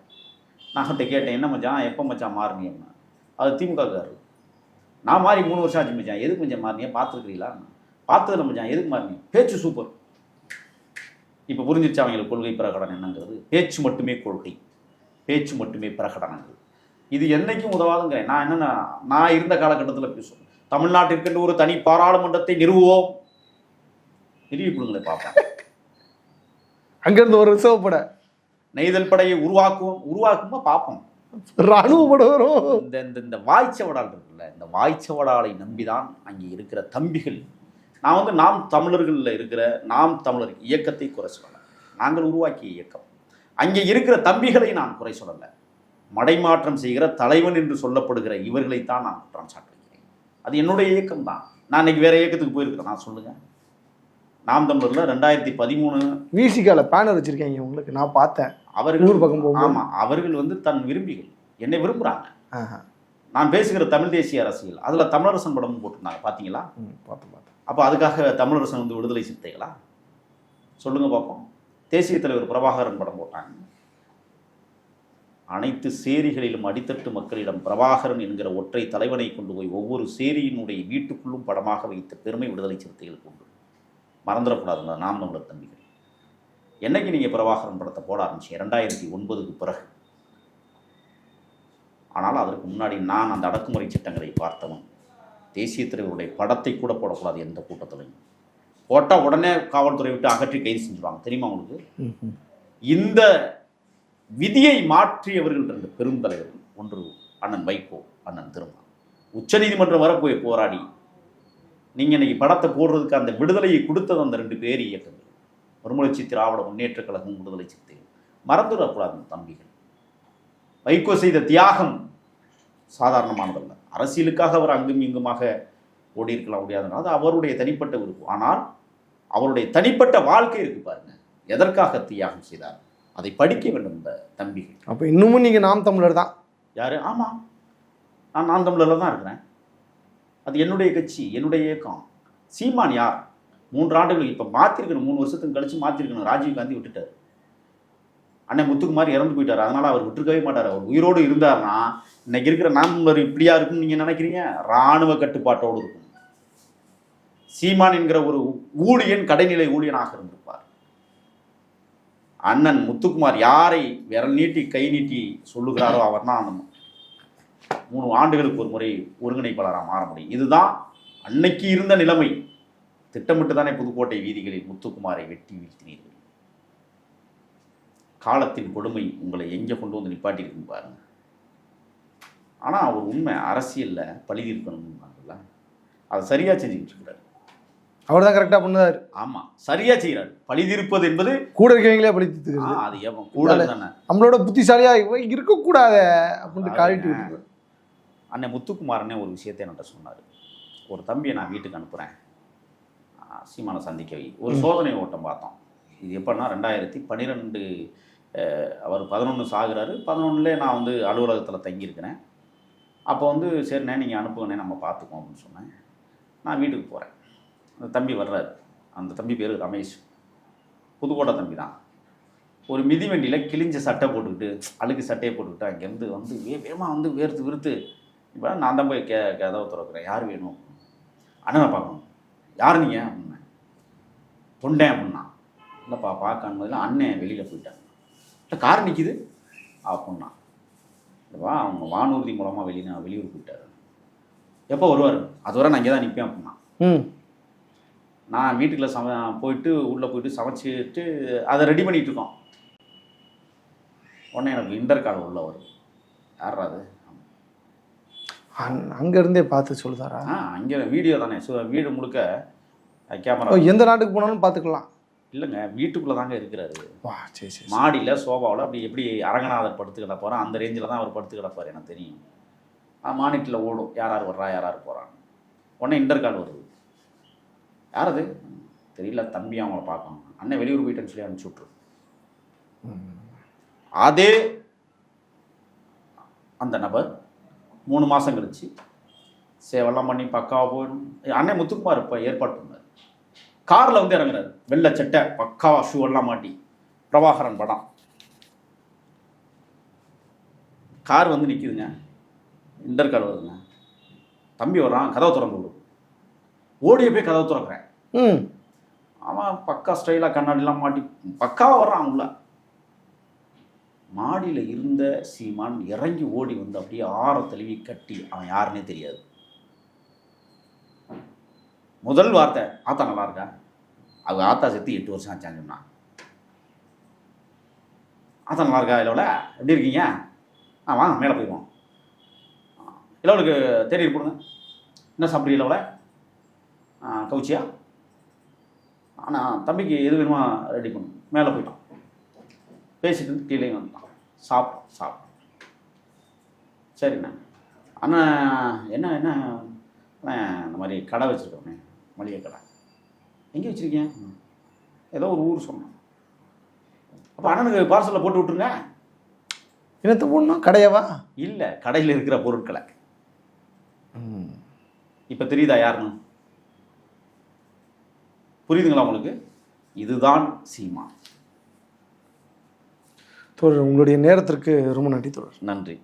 நான் கிட்ட கேட்டேன், என்ன மச்சான் எப்போ மச்சான் மாறினீங்கன்னா? அது திமுகக்காரர். நான் மாறி 3 வருஷம் ஆச்சு மச்சான். எதுக்கு மச்சான் மாறினியா? பார்த்துருக்கிறீங்களா? பார்த்ததில்ல மச்சான். எதுக்கு மாறினீங்க? பேச்சு சூப்பர். இப்போ புரிஞ்சிருச்சு அவங்களுக்கு கொள்கை பிரகடனம் என்னங்கிறது. பேச்சு மட்டுமே கொள்கை, பேச்சு மட்டுமே பிரகடனங்கள். இது என்னைக்கும் உதவாதுங்கிறேன். நான் என்னென்னா, நான் இருந்த காலகட்டத்தில் பேசுவேன், தமிழ்நாட்டிற்கென்று ஒரு தனி பாராளுமன்றத்தை நிறுவுவோம். நிறுவி கொடுங்களேன் பார்ப்பேன். அங்கேருந்து ஒரு ரிசர்வ் பட நெய்தல் படையை உருவாக்குமா பார்ப்போம். ராணுவ படம் வரும். இந்த இந்த இந்த வாய்ச்சவடால் இருக்குல்ல, இந்த வாய்ச்சவடாலை நம்பிதான் அங்கே இருக்கிற தம்பிகள். நான் வந்து நாம் தமிழர்களில் இருக்கிற நாம் தமிழர் இயக்கத்தை குறை சொல்லலை, நாங்கள் உருவாக்கிய இயக்கம். அங்கே இருக்கிற தம்பிகளை நான் குறை சொல்லலை, மடைமாற்றம் செய்கிற தலைவன் என்று சொல்லப்படுகிற இவர்களைத்தான் நான் குற்றம் சாட்டுகிறேன். அது என்னுடைய இயக்கம் தான். நான் இன்னைக்கு வேற இயக்கத்துக்கு போயிருக்கிறேன். நான் சொல்லுங்க, நாம் தமிழரில் 2013 விசிகால பேனர் வச்சிருக்கீங்க உங்களுக்கு, நான் பார்த்தேன். அவர்கள் பக்கம் போகும். ஆமாம், அவர்கள் வந்து தன் விரும்பிகள் என்னை விரும்புகிறாங்க. நான் பேசுகிற தமிழ் தேசிய அரசியல், அதில் தமிழரசன் படமும் போட்டிருந்தாங்க, பார்த்தீங்களா? பார்த்தேன். அப்போ அதுக்காக தமிழரசன் வந்து விடுதலை சிறுத்தைகளா? சொல்லுங்க பார்ப்போம். தேசிய தலைவர் பிரபாகரன் படம் போட்டாங்க. அனைத்து சேரிகளிலும் அடித்தட்டு மக்களிடம் பிரபாகரன் என்கிற ஒற்றை தலைவனை கொண்டு போய் ஒவ்வொரு சேரியினுடைய வீட்டுக்குள்ளும் படமாக வைத்த பெருமை விடுதலை சிறுத்தைகளுக்கு உண்டு. மறந்துடக்கூடாதுங்க நாம் தமிழர் தம்பிகள். என்னைக்கு நீங்கள் பிரபாகரன் படத்தை போட ஆரம்பிச்சீங்க? 2009க்கு பிறகு. ஆனால் அதற்கு முன்னாடி நான் அந்த அடக்குமுறை சட்டங்களை பார்த்தவன். தேசிய தலைவருடைய படத்தை கூட போடக்கூடாது எந்த கூட்டத்திலையும். போட்டால் உடனே காவல்துறை விட்டு அகற்றி கைது செஞ்சுருவாங்க, தெரியுமா உங்களுக்கு? இந்த விதியை மாற்றியவர்கள் 2 பெரும் தலைவர்கள். ஒன்று அண்ணன் வைகோ, அண்ணன் திருமா. உச்சநீதிமன்றம் வர போய் போராடி நீங்கள் இன்னைக்கு படத்தை போடுறதுக்கு அந்த விடுதலையை கொடுத்தது அந்த 2 பேர் இயக்கங்கள். மறுமலர்ச்சி திராவிட முன்னேற்ற கழகம், விடுதலை சிறுத்தைகள். மறந்துடக்கூடாது தம்பிகள். வைகோ செய்த தியாகம் சாதாரணமானதல்ல. அரசியலுக்காக அவர் அங்கும் இங்குமாக ஓடி இருக்கலாம், முடியாதுன்னா அது அவருடைய தனிப்பட்ட விருப்பம். ஆனால் அவருடைய தனிப்பட்ட வாழ்க்கை இருக்கு பாருங்க, எதற்காக தியாகம் செய்தார், அதை படிக்க வேண்டும் இந்த தம்பிகள். அப்போ இன்னமும் நீங்கள் நாம் தமிழர் தான். யாரு? ஆமாம், நான் நாம் தமிழரில் தான் இருக்கிறேன். அது என்னுடைய கட்சி, என்னுடைய இயக்கம். சீமான் யார்? 3 ஆண்டுகள் இப்போ மாற்றிருக்கணும், 3 வருஷத்துக்கு கழிச்சு மாற்றிருக்கணும். ராஜீவ் காந்தி விட்டுட்டார். அண்ணன் முத்துக்குமார் இறந்து போயிட்டார், அதனால் அவர் விட்டுருக்கவே மாட்டார். அவர் உயிரோடு இருந்தார்னா இன்னைக்கு இருக்கிற நாம் இப்படியா இருக்குன்னு நீங்கள் நினைக்கிறீங்க? இராணுவ கட்டுப்பாட்டோடு இருக்கும். சீமான் என்கிற ஒரு ஊழியன் கடைநிலை ஊழியனாக இருந்திருப்பார். அண்ணன் முத்துக்குமார் யாரை விரல் நீட்டி கை நீட்டி சொல்லுகிறாரோ அவர் தான் 3 ஆண்டுகளுக்கு ஒரு முறை ஒருங்கிணைப்பாளராக மாற முடியும். இதுதான் அன்னைக்கு இருந்த நிலைமை. திட்டமிட்டு தானே புதுக்கோட்டை வீதிகளில் முத்துக்குமாரை வெட்டி வீழ்த்தினீர்கள். காலத்தின் கொடுமை உங்களை எங்கே கொண்டு வந்து நிப்பாட்டியிருக்குன்னு பாருங்க. ஆனால் அவர் உண்மை அரசியலில் பழி தீர்க்கணும்னாங்கல்ல, அதை சரியாக செஞ்சுக்கிட்டு இருக்கிறார். அவர் தான் கரெக்டாக பண்ணுறாரு. ஆமாம், சரியாக செய்கிறார். பழி தீர்ப்பது என்பது கூட இருக்கவங்களே பழி தீர்த்துக்கிறது. அது ஏன் கூட தானே, நம்மளோட புத்திசாலியாக இருக்கக்கூடாது அப்படின்ட்டு காலிட்டு விட்டு. அண்ணன் முத்துக்குமாரனே ஒரு விஷயத்தை என்கிட்ட சொன்னார். ஒரு தம்பியை நான் வீட்டுக்கு அனுப்புகிறேன், சீமானை சந்திக்க வை. ஒரு சோதனை ஓட்டம் பார்த்தோம். இது எப்படின்னா 2012 அவர் 11 சாகுறாரு. 11லே நான் வந்து அலுவலகத்தில் தங்கியிருக்கிறேன். அப்போ வந்து சரிண்ணே நீங்கள் அனுப்புங்கண்ணே நம்ம பார்த்துக்குவோம் அப்படின்னு சொன்னேன். நான் வீட்டுக்கு போகிறேன். அந்த தம்பி வர்றாரு. அந்த தம்பி பேர் ரமேஷ், புதுக்கோட்டை தம்பி தான். ஒரு மிதிவண்டியில் கிழிஞ்ச சட்டை போட்டுக்கிட்டு, அழுக்கு சட்டையை போட்டுக்கிட்டு அங்கேருந்து வந்து வேகமாக வந்து விறுத்து இப்போ நான் தான் போய் கதவை திறக்கிறேன். யார் வேணும்? அண்ணனை பார்க்கணும். யார் நீங்கள் அப்படின்னேன். தொண்டேன் அப்படின்னா. இல்லைப்பா பார்க்கணும் போதில் அண்ணன் வெளியில் போயிட்டாங்க. இல்லை கார் நிற்கிது அப்படின்னா. இல்லைப்பா அவங்க வானூர்தி மூலமாக வெளியூர் போயிட்டார். எப்போ வருவார்? அது வரை நான் இங்கே தான் நிற்பேன் அப்படின்னா. நான் வீட்டுக்குள்ளே போயிட்டு உள்ளே போயிட்டு சமைச்சிட்டு அதை ரெடி பண்ணிகிட்டு இருக்கோம். உடனே எனக்கு இன்டர் கால் உள்ள வரும். யாரா அது? அங்கேருந்தே பார்த்து சொல்லுதாரா? அங்கே வீடியோ தானே, வீடு முழுக்க கேமரா. எந்த நாட்டுக்கு போனாலும் பார்த்துக்கலாம். இல்லைங்க, வீட்டுக்குள்ளே தாங்க இருக்கிறாரு. வா சரி சரி. மாடியில் சோபாவில் அப்படி எப்படி அரங்கநாதர் படுத்து கிடப்பாரோ அந்த ரேஞ்சில் தான் அவர் படுத்து கிடப்பார். எனக்கு தெரியும். மானிட்டில் ஓடும் யார் வர்றா யார் போகிறான். உடனே இன்டர் கால் வருது. யார் அது? தெரியல, தம்பி அவங்கள பார்க்கணும். அண்ணன் வெளியூர் போயிட்டேன்னு சொல்லி அனுப்பிச்சி விட்ரு. அதே அந்த நபர் 3 மாதம் கழிச்சு சேவெல்லாம் பண்ணி பக்காவாக போயிடும். அண்ணன் முத்துக்குமார் இப்போ ஏற்பாடு பண்ணார். காரில் வந்து இறங்குறாரு, வெள்ளை சட்டை பக்காவா, ஷூ எல்லாம் மாட்டி. பிரபாகரன் படம். கார் வந்து நிற்கிதுங்க, இன்டர் கால் வருதுங்க. தம்பி வர்றான், கதவை திறந்து விடும். ஓடிய போய் கதவை திறக்கிறேன். அவன் பக்கா ஸ்டைலாக கண்ணாடிலாம் மாட்டி பக்காவாக வர்றான். உள்ள மாடியில் இருந்த சீமான் இறங்கி ஓடி வந்து அப்படியே ஆற தழுவி கட்டி, அவன் யாருன்னே தெரியாது. முதல் வார்த்தை, ஆத்தா நல்லா இருக்கா? அவங்க ஆத்தா செத்து 8 வருஷம் ஆச்சான்னு சொன்னான். அதான் நல்லா இருக்கா இளவல, எப்படி இருக்கீங்க? வாங்க மேலே போய்வோம். இளவலுக்கு தேநீர் கொடுங்க. என்ன சாப்பிட்றீங்க இளவல? கவுச்சியா? ஆனால் தம்பிக்கு எது வேணுமா ரெடி பண்ணு. மேலே போயிட்டான். பேசிட்டு கீழே வந்துட்டான். சாப்பிடும். சரிண்ணா. அண்ணா என்ன என்ன அண்ணா, இந்த மாதிரி கடை வச்சுருக்கோண்ணே, மளிகை கடை. எங்கே வச்சுருக்கீங்க? ஏதோ ஒரு ஊர் சொன்னேன். அப்போ அண்ணனுக்கு பார்சலில் போட்டு விட்டுருங்க. என்னத்தை போடணும்? கடையாவா? இல்லை, கடையில் இருக்கிற பொருட்களை. இப்போ தெரியுதா யாருன்னு? புரியுதுங்களா உங்களுக்கு? இதுதான் சீமான். தோழர், உங்களுடைய நேரத்திற்கு ரொம்ப நன்றி தோழர். நன்றி.